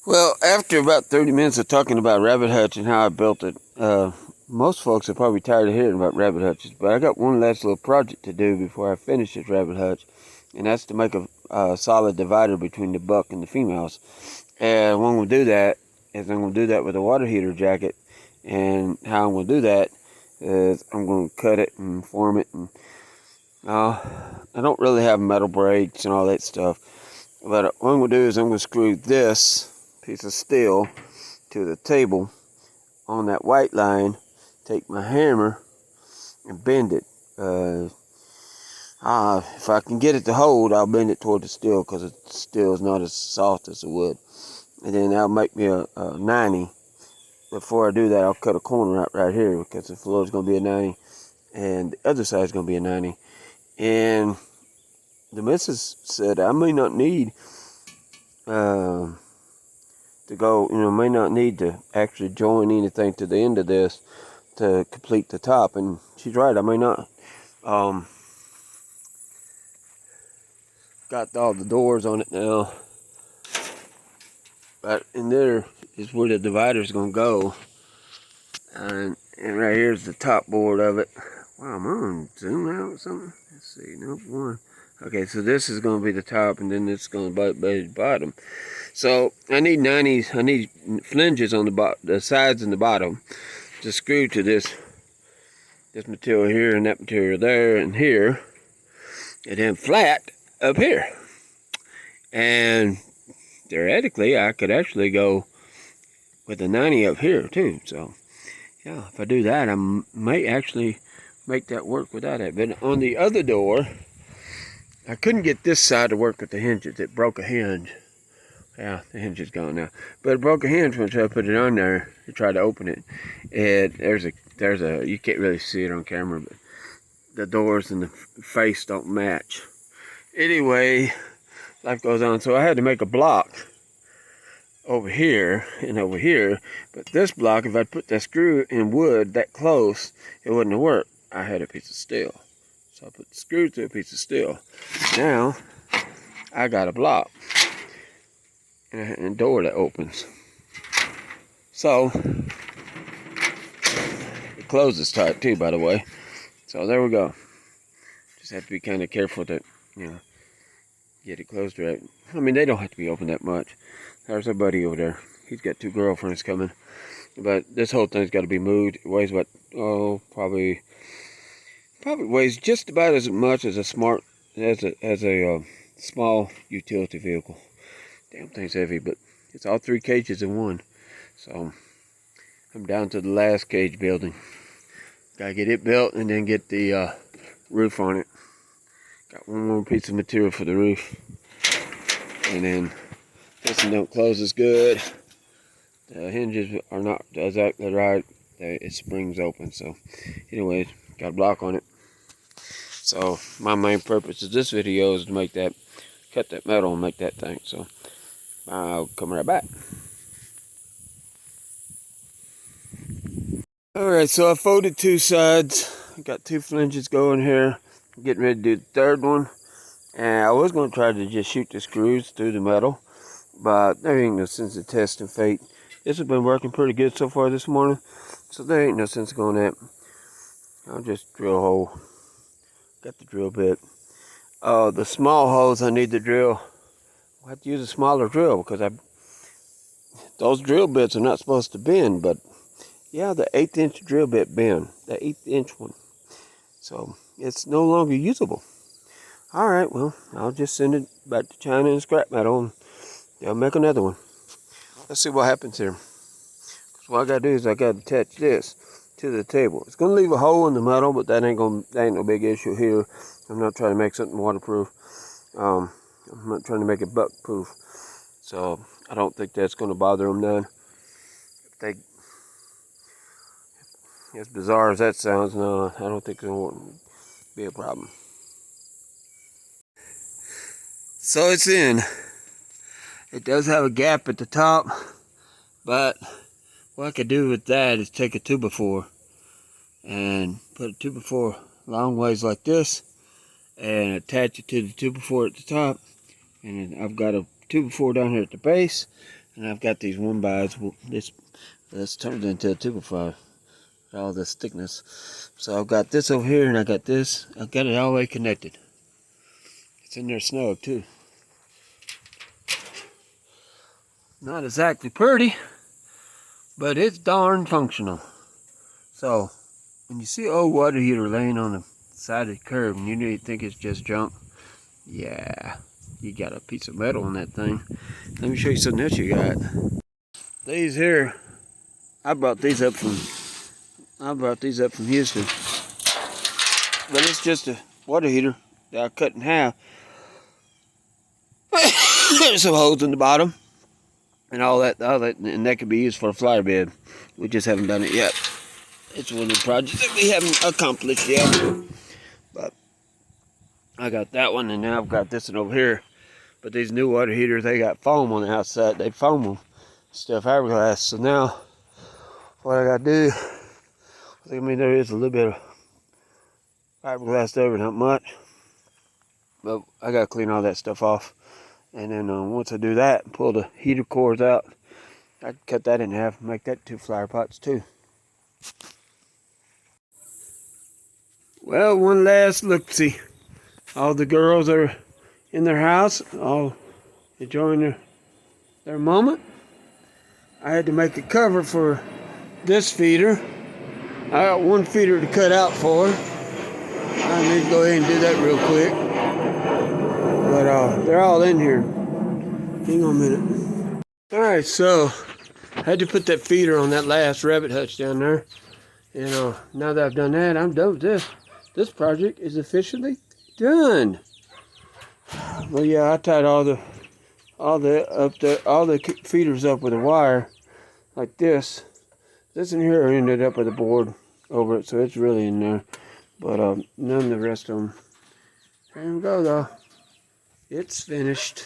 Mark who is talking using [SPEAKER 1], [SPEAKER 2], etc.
[SPEAKER 1] Well, after about 30 minutes of talking about rabbit hutch and how I built it, most folks are probably tired of hearing about rabbit hutches, but I got one last little project to do before I finish this rabbit hutch, and that's to make a solid divider between the buck and the females. And when we do that, is I'm going to do that with a water heater jacket, and how I'm going to do that is I'm going to cut it and form it, and I don't really have metal brakes and all that stuff, but what I'm going to do is I'm going to screw this piece of steel to the table on that white line, take my hammer and bend it. If I can get it to hold, I'll bend it toward the steel because the steel is not as soft as the wood. And then that'll make me a 90. Before I do that, I'll cut a corner out right here because the floor is going to be a 90 and the other side is going to be a 90. And the missus said I may not need to go, may not need to actually join anything to the end of this to complete the top, and she's right, I may not. Got all the doors on it now, but in there is where the divider is going to go, and right here's the top board of it. Wow, I'm going to zoom out or something. Let's see, nope, one. Okay, so this is going to be the top, and then it's going to be the bottom. So I need 90s. I need flanges on the sides and the bottom to screw to this material here and that material there and here, and then flat up here. And theoretically, I could actually go with a 90 up here too. So yeah, if I do that, I might actually make that work without it. But on the other door, I couldn't get this side to work with the hinges. It broke a hinge. Yeah, the hinge is gone now. But it broke a hinge once I put it on there to try to open it. And there's a you can't really see it on camera, but the doors and the face don't match. Anyway, life goes on. So I had to make a block over here and over here. But this block, if I'd put that screw in wood that close, it wouldn't have worked. I had a piece of steel. So I put the screw to a piece of steel. Now, I got a block and a door that opens. So, it closes tight too, by the way. So there we go. Just have to be kind of careful to, get it closed right. I mean, they don't have to be open that much. There's a buddy over there. He's got 2 girlfriends coming. But this whole thing's got to be moved. It weighs what? Oh, probably weighs just about as much as a small utility vehicle. Damn thing's heavy, but it's all 3 cages in one. So I'm down to the last cage building. Gotta get it built and then get the roof on it. Got one more piece of material for the roof. And then this one don't close as good. The hinges are not exactly right. It springs open. So anyways, got a block on it. So my main purpose of this video is to cut that metal and make that thing. So I'll come right back. Alright, so I folded 2 sides. I got 2 flanges going here. I'm getting ready to do the third one. And I was going to try to just shoot the screws through the metal, but there ain't no sense of testing fate. This has been working pretty good so far this morning, so there ain't no sense of going that. I'll just drill a hole. Got the drill bit. The small holes I need to drill, I have to use a smaller drill because those drill bits are not supposed to bend, but yeah, the 1/8 inch drill bit bend, the 1/8 inch one. So it's no longer usable. Alright, well, I'll just send it back to China and scrap metal and they'll make another one. Let's see what happens here. Because what I gotta do is I gotta attach this to the table. It's gonna leave a hole in the metal, but that ain't no big issue here. I'm not trying to make something waterproof. I'm not trying to make it buck proof. So I don't think that's gonna bother them none. As bizarre as that sounds, no, I don't think it will be a problem. So it's in. It does have a gap at the top, but what I could do with that is take a 2x4 and put a 2x4 long ways like this and attach it to the 2x4 at the top. And then I've got a 2x4 down here at the base And I've got these 1-bys. This turned into a 2x5. All this thickness. So I've got this over here, and I got this. I've got it all the way connected. It's in there snug too. Not exactly pretty, but it's darn functional. So when you see an old water heater laying on the side of the curb and you think it's just junk, yeah, you got a piece of metal on that thing. Let me show you something else you got. These here, I brought these up from Houston. But it's just a water heater that I cut in half. There's some holes in the bottom and all that, and that could be used for a flower bed. We just haven't done it yet. It's one of the projects that we haven't accomplished yet. But I got that one, and now I've got this one over here. But these new water heaters, they got foam on the outside. They foam them, stuff fiberglass. So now, what I gotta do, I mean, there is a little bit of fiberglass over, not much. But I gotta clean all that stuff off. And then once I do that, pull the heater cores out, I can cut that in half and make that 2 flower pots too. Well, one last look-see. All the girls are in their house, all enjoying their moment. I had to make a cover for this feeder. I got one feeder to cut out for her. I need to go ahead and do that real quick. But they're all in here. Hang on a minute. Alright, so I had to put that feeder on that last rabbit hutch down there. And now that I've done that, I'm done with this. This project is officially done. Well, yeah, I tied all the feeders up with a wire like this. This in here ended up with a board over it, so it's really in there. But none of the rest of them. There we go, though. It's finished.